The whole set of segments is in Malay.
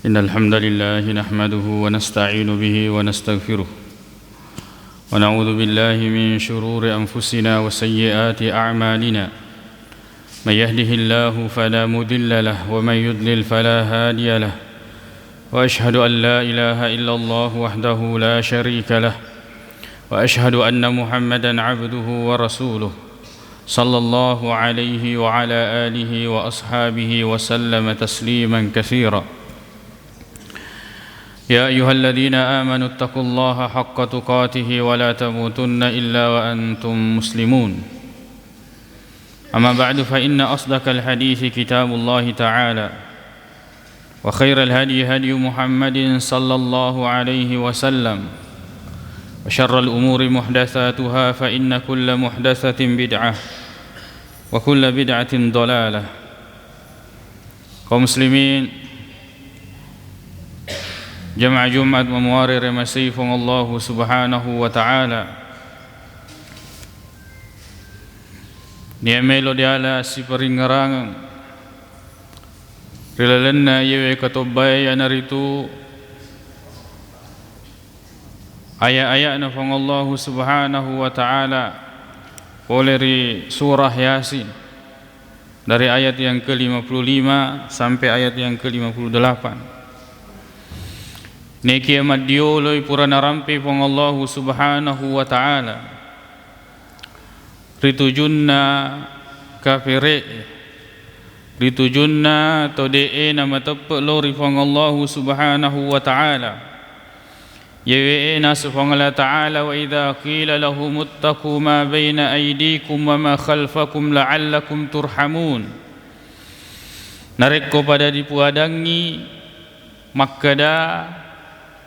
إن الحمد لله نحمده ونستعين به ونستغفره ونعوذ بالله من شرور أنفسنا وسيئات أعمالنا من يهده الله فلا مضل له ومن يضلل فلا هادي له وأشهد أن لا إله إلا الله وحده لا شريك له وأشهد أن محمدا عبده ورسوله صلى الله عليه وعلى آله وأصحابه وسلم تسليما كثيرا يا أيها الذين آمنوا اتقوا الله حق تقاته ولا تموتن إلا وأنتم مسلمون أما بعد فإن أصدق الحديث كتاب الله تعالى وخير الهدي هدي محمد صلى الله عليه وسلم وشر الأمور محدثاتها فإن كل محدثة بدعة وكل بدعة ضلالة. Kaum muslimin jamaah Jumat memuari remasifung Allah subhanahu wa ta'ala ni'melo diala si peringerangan rilalenna yewe katobay anaritu ayat-ayat nafang Allah subhanahu wa ta'ala oleh surah Yasin dari ayat yang ke-55 sampai ayat yang ke-58. Neki amat dioloi purana rampi pong Allah subhanahu wa ta'ala ritujunna kafire ritujunna tode'e nama tepe lori pong Allah subhanahu wa ta'ala yewe nasu pong Allah ta'ala wa idha qila lahum uttaku ma bayna aydikum wa ma khalfakum la'allakum turhamun nareko pada dipuadangi makkada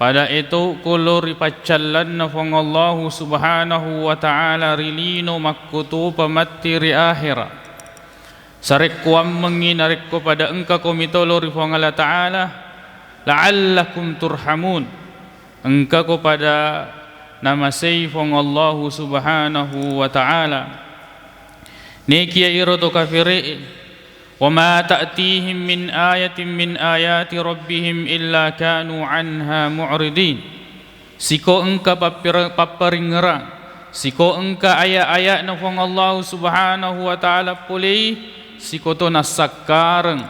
pada itu kolori pacalan nafang Allah subhanahu wa ta'ala rilino makkutu pamatiri akhirat sarek kuam menginarek ko pada engkau komitolo rifang Allah ta'ala la'allakum turhamun engkau ko pada nama sayfang Allah subhanahu wa ta'ala nekia iroto kafiri وَمَا تَأْتِيهِمْ مِنْ آيَةٍ مِنْ آيَاتِ رَبِّهِمْ إِلَّا كَانُوا عَنْهَا مُعْرِضِينَ siko engka paparingerang siko engka ayat-ayat nafang Allah subhanahu wa ta'ala pulih siko to nasakkareng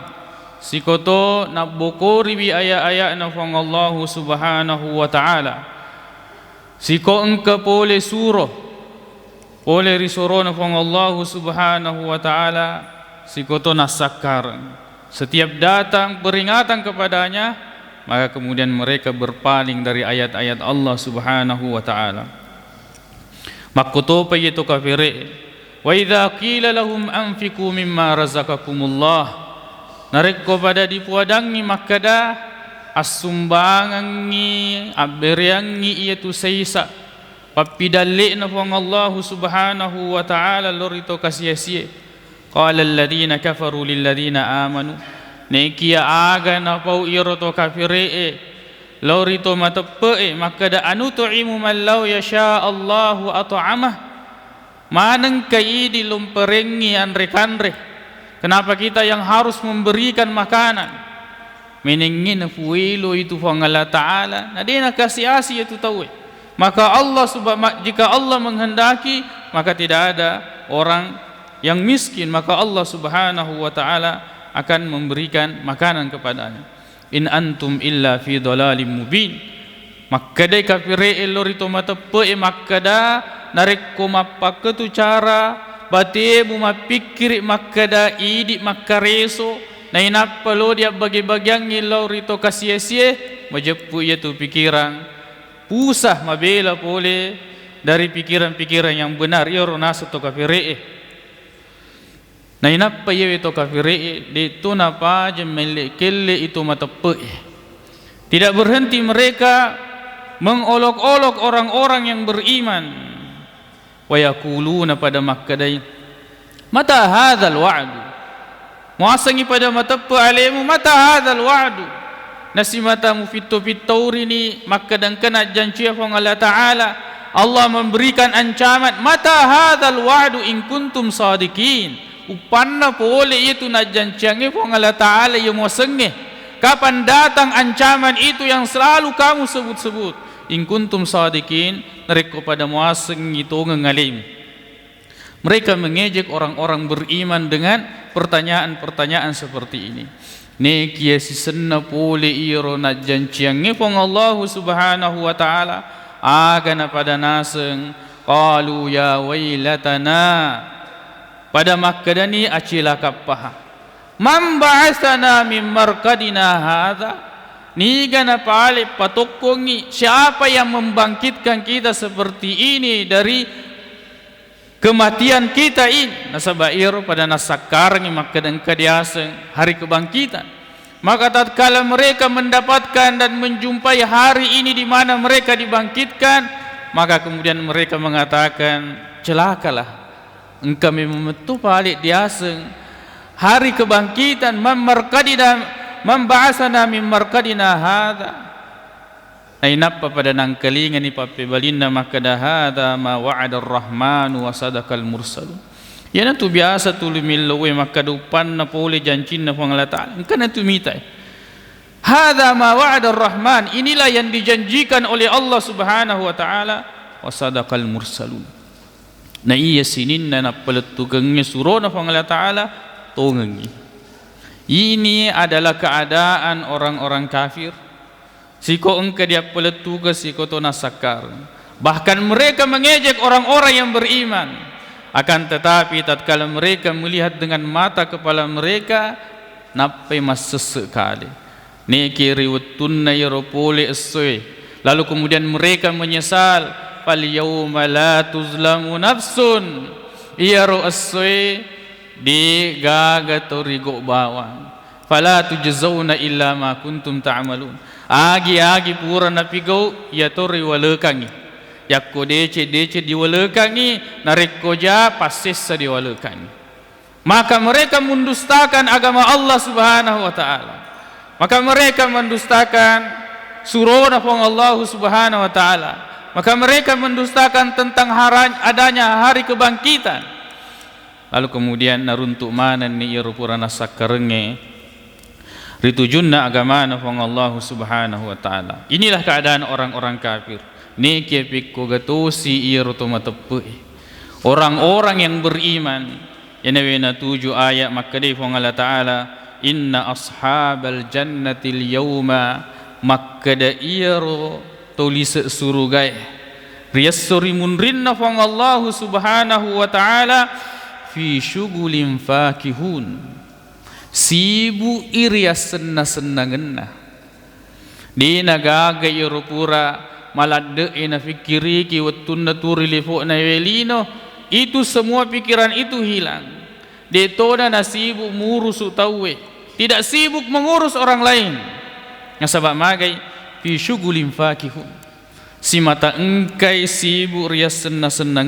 siko to nabukuri bi ayat-ayat nafang Allah subhanahu wa ta'ala siko engka pulih surah pulih risuro nafang Allah subhanahu wa ta'ala sikoto nasakar setiap datang peringatan kepadanya maka kemudian mereka berpaling dari ayat-ayat Allah subhanahu wa ta'ala makuto payitu kafire wa idha qila lahum anfiku mimma razaqakumullah nareko pada dipuadangi makada assumbangangi aberiangi iatu seisa papidalik nafang Allah subhanahu wa ta'ala lorito kasih-kasih qala alladhina kafaru lilladhina amanu nekia aga na pau iroto kafire lorito matepe maka da anutu'imu man law yasha Allahu at'amah maneng kai di lumperengi anre-kanre kenapa kita yang harus memberikan makanan menengin fuilo itu fa Allah taala nadina kasih asih itu tahu maka Allah jika Allah menghendaki maka tidak ada orang yang miskin maka Allah subhanahu wa ta'ala akan memberikan makanan kepadanya in antum illa fi dhalalim mubin makkada kafire lorito matepe makkada nareko mapaketu cara batebu mapikir makkada idi makkareso na inapalo dia bagi-bagian lorito kasie-sie majepu yaitu pikiran pusah mabela pole dari pikiran-pikiran yang benar ya ronasu to kafire na inapa yewe to kafiri di tunapa jemele kelle itu matepe tidak berhenti mereka mengolok-olok orang-orang yang beriman wa yaquluna pada makkadai mata hadzal wa'du muasangi pada matepe alemu mata hadzal wa'du nasi matamu fito-fitauri ni makkadang kena janji Allah taala Allah memberikan ancaman mata hadzal wa'du in kuntum sadiqin upanna pole itu na janjiange pong Allah taala yo mosenge Kapan datang ancaman itu yang selalu kamu sebut-sebut? In kuntum sadiqin, mereka pada muaseng itu ngalim. Mereka mengejek orang-orang beriman dengan pertanyaan-pertanyaan seperti ini. Ne kia si senna pole iro na janciange pong Allah subhanahu wa ta'ala agana pada naseng qalu ya wailatana pada makkadani acila kappaha man ba'athana min marqadina hadha ni gana pale patokongi siapa yang membangkitkan kita seperti ini dari kematian kita ini. Nasabair pada nasakarang makadang kadiaseng hari kebangkitan. Maka tatkala mereka mendapatkan dan menjumpai hari ini di mana mereka dibangkitkan, maka kemudian mereka mengatakan, celakalah engkau memetu balik diaseng hari kebangkitan, membahasana min marqadina hadha. Ainapa pada nangkalingan ni papebalinna makada hadha ma wa'ada ar-rahmanu wa sadaqal mursalun. Yana tu biasa tu lumilwe makadupan na pole jancin na Allah Ta'ala. Kana tu mitai. Hadha ma wa'ada ar-rahman. Inilah yang dijanjikan oleh Allah Subhanahu wa Ta'ala wa sadaqal mursalun. Na iya sinin na napaletukangnya surah na Allah Ta'ala tongangi. Ini adalah keadaan orang-orang kafir. Siko engkau dia peletugas siko to nasakar. Bahkan mereka mengejek orang-orang yang beriman. Akan tetapi tatkala mereka melihat dengan mata kepala mereka, napai mas sesekali. Neki riwutunna yaropole esoi. Lalu kemudian mereka menyesal. Fal yawma la tuzlamu nafsun. Iyaro esoi di gagatorigo bawang. Fala tujzauna illa ma kuntum ta'malun. Agi pura napigau ya tori walekangi. Yakko dece diwalekangi, narikko ja pasissa diwalekangi. Maka mereka mendustakan agama Allah Subhanahu wa Ta'ala. Maka mereka mendustakan surah Allah Subhanahu wa Ta'ala. Maka mereka mendustakan tentang adanya hari kebangkitan. Lalu kemudian naruntuk mana ni irupura nasakarenge ritujunna agama nafang Allah Subhanahu wa Ta'ala. Inilah keadaan orang-orang kafir. Ni kepikko gatosi iroto matepe. Orang-orang yang beriman. Yanawena 7 ayat makadai fang Allah Ta'ala. Inna ashabal jannatil yawma makkada iro tulis surugai. Riyassuri munrinna fang Allah Subhanahu wa Ta'ala fi syugulin fakihun. Sibu iria senna-senna di nagaga irupura malade ina fikiri ki watunna turi lifo na welino. Itu semua pikiran itu hilang. Detona nasibu murusu tawe, tidak sibuk mengurus orang lain. Ngasabak magai fi syugulin fakihun. Si mata engkai sibuk ria senna-senna.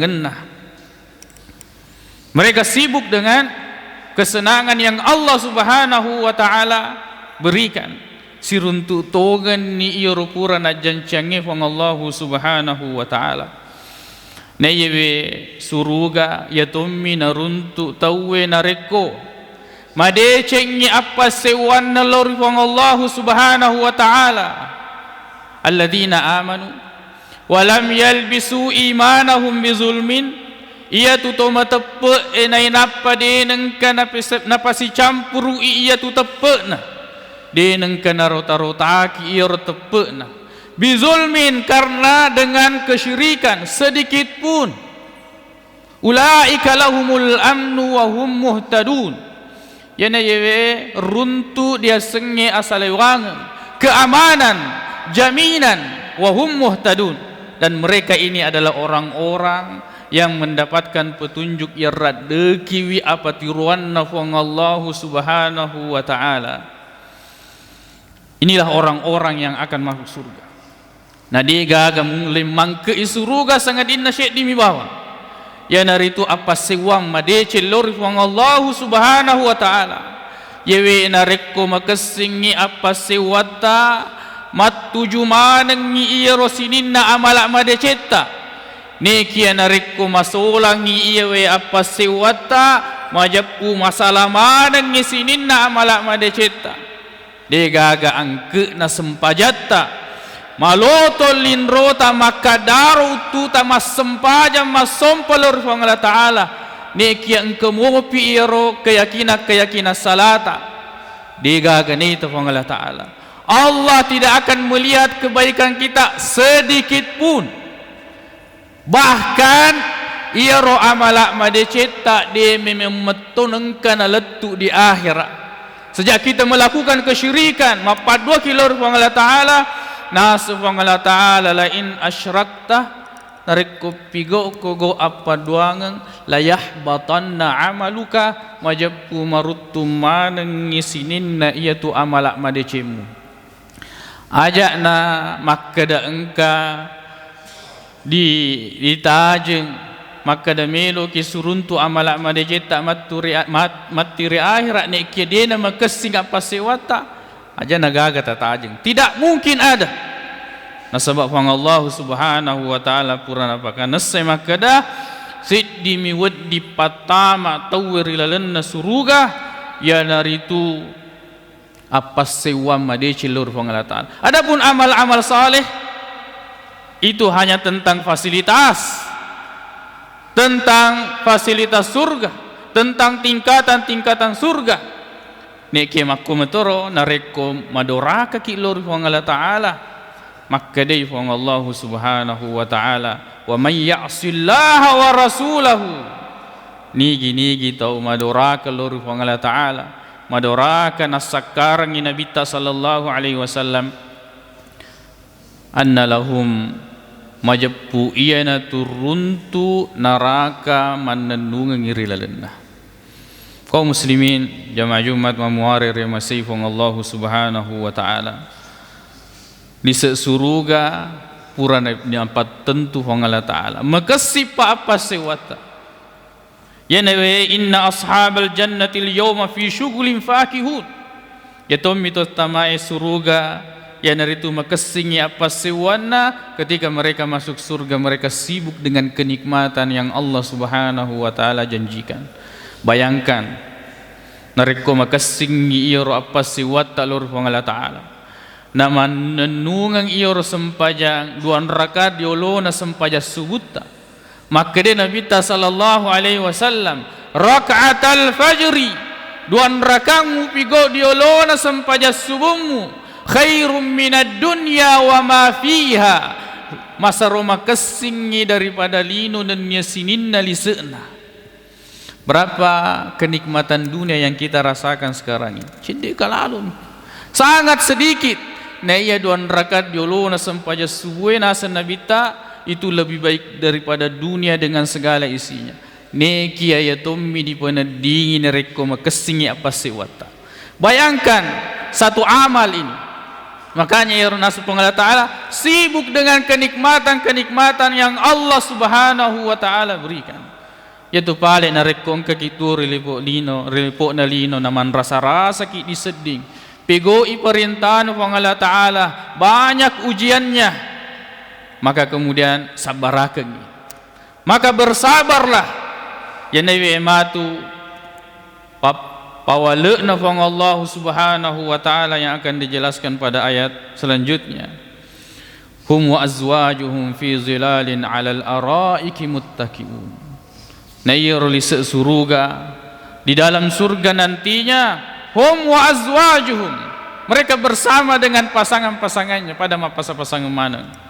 Mereka sibuk dengan kesenangan yang Allah Subhanahu wa Ta'ala berikan. Siruntu togan ni irupura na jancange fang Allah Subhanahu wa Ta'ala. Na yewe suruga yatummi naruntu tawe nareko. Madeceng ni apa sewan na lori fang Allah Subhanahu wa Ta'ala. Alladhina amanu walam yalbisu imanahum bizulmin. Ia tu to matepe enai napa de nengka napasi campuru ia tu tepe na de nengka narota-rota ki ia tepe na bizulmin karena dengan kesyirikan sedikit pun. Ulaika lahumul amnu wa hum muhtadun. Yana yewe runtu dia senge asalewangan keamanan jaminan wa hum muhtadun, dan mereka ini adalah orang-orang yang mendapatkan petunjuk yang radeki apa tiruan nafang Allah Subhanahu wa Ta'ala. Inilah orang-orang yang akan masuk surga. Nah dia gaga lemang ke surga sangat inna syed di bawah. Ya naritu apa sewang madece lori fang Allah Subhanahu wa Ta'ala. Yewe narekko makasingi apa sewata matuju manengi iya rosininna amalak madeceta. Neki anarikku masulangi iwe apa sewata majapku masalah manang ngisinin na amalak madeceta. de gaga angke na sempajata maloto linrota makadaru tu ta masempaja masompalor fa Allah taala ne kia engke mopi iro keyakinan salata de gaga ne to fa Allah taala. Allah tidak akan melihat kebaikan kita sedikit pun. Bahkan iro amalak madeceta de memetunengkan letu di akhirat. Sejak kita melakukan kesyirikan mapadua kilor fa Allah taala nasu fa Allah taala la in asyrakta narik ko pigo ko apa duangan layah batanna amaluka majabku marutum maneng ngisinin na iya tu amalak madecemu. Ajak na makada engka ditajeng makada melo ki suruntu amalak madejeta matiri akhirat ne ki dena makasing apa sewata aja nagaga tatajeng tidak mungkin ada. Nah sebab Allah subhanahu wa ta'ala purana pakan nasai makada siddi miwad di patama tawri lalanna suruga ya naritu apa sewa madeci lur Allah taala. Adapun amal-amal saleh itu hanya tentang fasilitas surga, tentang tingkatan-tingkatan surga. Nek makumetoro nareko madoraka ki lur Allah taala. Maka dei Allah subhanahu wa taala wa may ya'sillaha wa rasulahu nigi tau madoraka lur Allah taala madoraka nasakarang Nabi sallallahu alaihi wasallam anna lahum majappu iyana turuntu naraka manenungang irilalenna. Kaum muslimin jamaah Jumat mamuarir masifung Allah subhanahu wa ta'ala di sesuruga purana nyampat tentu Allah ta'ala makasipa apa sewata ya nawe inna ashabal jannati al-yawma fi syughlin fakihun ya tomito tamae suruga ya naritu makasingi apa sewana ketika mereka masuk surga mereka sibuk dengan kenikmatan yang Allah subhanahu wa ta'ala janjikan. Bayangkan nariko makasingi iro apa sewata lor Allah ta'ala naman nenungang iro sempajang duan rakaat diolo na sempaja subuta. Maka dia Nabi sallallahu alaihi wasallam rakaatal fajri duan rakamu pigo diolona sempaja subuhmu khairum minad dunya wa ma fiha masa roma kesingi daripada lino dan nyasininna liseuna. Berapa kenikmatan dunia yang kita rasakan sekarang ini cindik kalalun sangat sedikit na iya duan rakaat diolona sempaja subuh nasa Nabi itu lebih baik daripada dunia dengan segala isinya. Neki ayatommi di pana dingin reko makesingi apa sewata. Bayangkan satu amal ini. Makanya ya Rasul Allah Ta'ala sibuk dengan kenikmatan-kenikmatan yang Allah Subhanahu wa Ta'ala berikan. Yaitu pale na reko kakitur rilipo na lino naman rasa-rasa ki diseding. Pego iperintahan ng Allah Ta'ala banyak ujiannya. Maka kemudian sabarakan, maka bersabarlah ya nabi ematu pawalekna fang Allah subhanahu wa ta'ala yang akan dijelaskan pada ayat selanjutnya. Hum wa azwajuhum fi zilalin alal araiki muttaqiun. Nayru li surga di dalam surga nantinya hum wa azwajuhum mereka bersama dengan pasangan-pasangannya pada pasangan mana.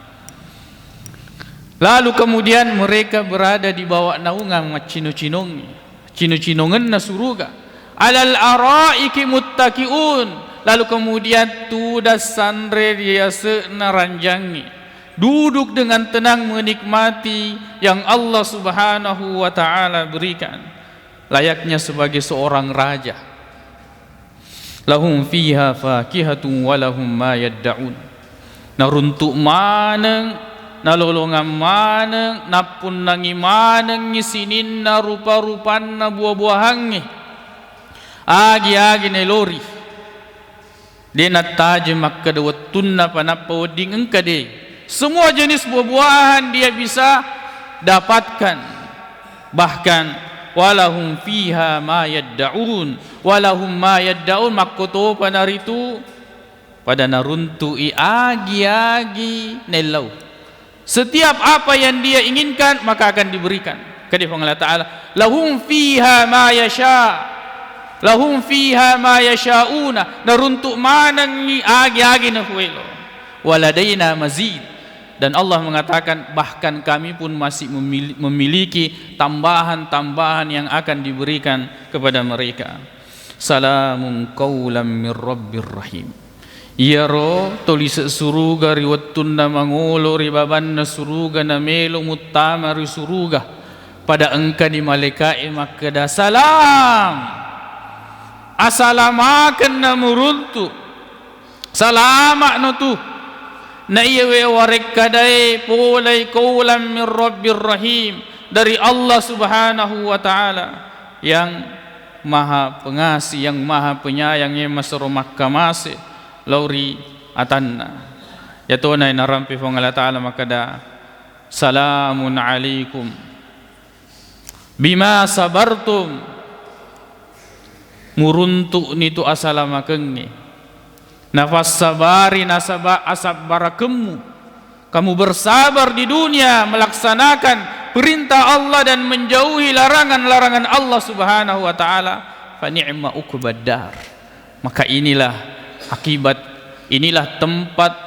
Lalu kemudian mereka berada di bawah naungan cino-cinongan na suruga alal araiki muttaqiun. Lalu kemudian tudah sandre dia senaranjangi duduk dengan tenang menikmati yang Allah subhanahu wa ta'ala berikan layaknya sebagai seorang raja. Lahum fiha fakihatun walahum ma yadda'un. Naruntuk maneng nalolongan maneng napun nangi maneng ngisinin na rupa-rupan na buah-buahangi agi-agi na lori di nataje makka dawatun na panapawading engkade semua jenis buah-buahan dia bisa dapatkan. Bahkan walahum fiha ma yadda'un makkoto panaritu pada naruntui agi-agi nelau. Setiap apa yang dia inginkan maka akan diberikan. Kata Allah Ta'ala, lahum fiha ma yasha, lahum fiha ma yasha'una, naruntuk manang agi-agi na fuelo, waladaina mazid. Dan Allah mengatakan bahkan kami pun masih memiliki tambahan-tambahan yang akan diberikan kepada mereka. Salamun qawlan min rabbir rahim. Ya ro tulis suruga riwatun na mangulo ribaban na suruga na melo mutama ri suruga pada engka di malaikai makada salam asalamakan na muruntu salamak no tu na iyawe warek kadai polai qawlan min rabbir rahim, dari Allah Subhanahu wa ta'ala yang maha pengasih, yang maha penyayang, yang masro mahkamase lauri atanna. Ya tunay narampi fong Allah Ta'ala makada salamun alaikum bima sabartum, muruntuk nitu asalamakengi nafas sabari nasaba asab barakemu, kamu bersabar di dunia melaksanakan perintah Allah dan menjauhi larangan-larangan Allah Subhanahu wa ta'ala, fa ni'ma uqbad dar. Maka inilah akibat, inilah tempat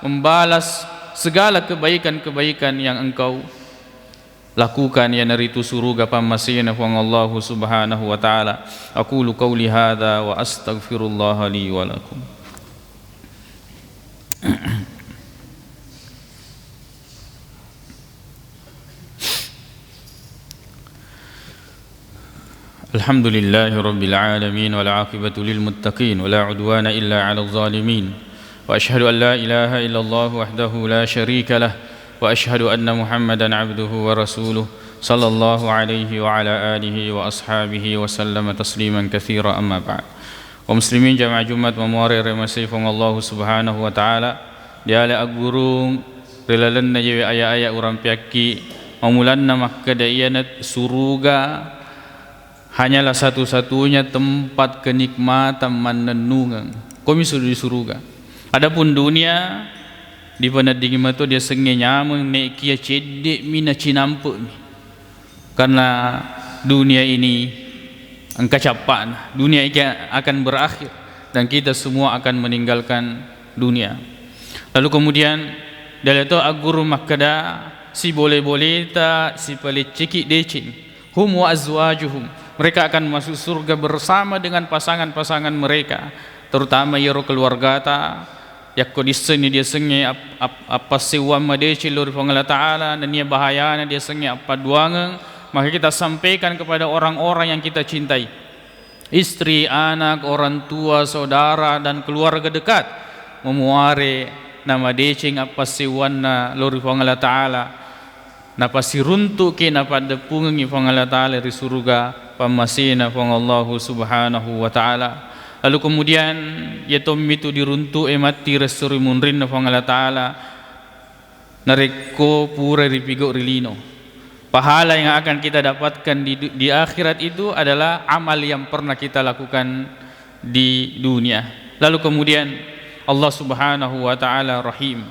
membalas segala kebaikan-kebaikan yang engkau lakukan ya naritu suruga pamasina fang Allah Subhanahu wa ta'ala. Aqulu qawli hadha wa astaghfirullah li wa lakum. Alhamdulillahi rabbil alamin wal aqibatu lil muttaqin wa la udwana illa 'alal zalimin. Wa ashhadu an la ilaha illallah wahdahu la syarika lah wa ashhadu anna Muhammadan 'abduhu wa rasuluh sallallahu alaihi wa ala alihi wa ashabihi wa sallama tasliman katsira, amma ba'd. Wa muslimin jamaah Jumat memuari remasifung Allah Subhanahu wa ta'ala diala agurung relalanna jewe aya-aya urang piaki mamulanna makkada iyanat suruga hanyalah satu-satunya tempat kenikmatan manenungan komisu di suruga. Adapun dunia di panading mato dia senge nyameng nek kia cedek mina cinampe ni, karena dunia ini angka capan, dunia ini akan berakhir dan kita semua akan meninggalkan dunia. Lalu kemudian dari itu agur makada si boleh-boleh ta si paling cekik decing hum wa azwajuhum, mereka akan masuk surga bersama dengan pasangan-pasangan mereka, terutama yaro keluarga ta yakko diseni dia senge apa sewa madeci lur Allah Ta'ala dan dia bahayana dia senge apa duangan. Maka kita sampaikan kepada orang-orang yang kita cintai, istri, anak, orang tua, saudara dan keluarga dekat, memuare nama decing apa sewana lur Allah Ta'ala napa siruntuki napa depungi Allah Ta'ala di surga pamasina Allah Subhanahu wa ta'ala. Lalu kemudian yatom itu diruntu mati resuri munrin Allah Ta'ala nareko pura ripigo rilino. Pahala yang akan kita dapatkan di akhirat itu adalah amal yang pernah kita lakukan di dunia. Lalu kemudian Allah Subhanahu wa ta'ala rahim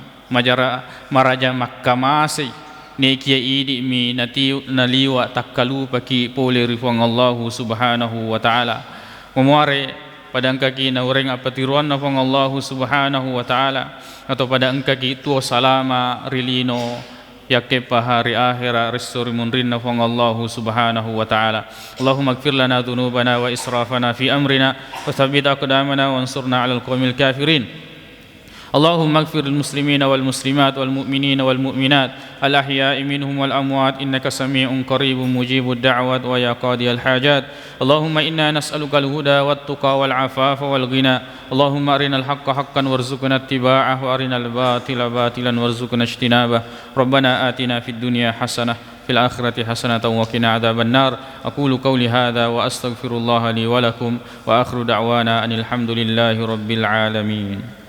maraja makkamasi nekia idi mi naliwa takkalu paki pole rifang Allah Subhanahu wa ta'ala memuare pada engkaki na ureng apa tiruan na fang Allah Subhanahu wa ta'ala atau pada engkaki tuo salama rilino yakke pahari akhira risuri munrin na fang Allah Subhanahu wa ta'ala. Allahumma ighfir lana dhunubana wa israfana fi amrina wa thabbit aqdamana wa ansurna 'alal qawmil kafirin. اللهم اغفر للمسلمين والمسلمات والمؤمنين والمؤمنات الأحياء منهم والأموات إنك سميع قريب مجيب الدعوات ويا قاضي الحاجات. اللهم إنا نسألك الهدى والتقى والعفاف والغنى. اللهم أرنا الحق حقا وارزقنا اتباعه وأرنا الباطل باطلا وارزقنا اجتنابه. ربنا آتنا في الدنيا حسنة في الآخرة حسنة وقنا عذاب النار. أقول قولي هذا وأستغفر الله لي ولكم وآخر دعوانا أن الحمد لله رب العالمين.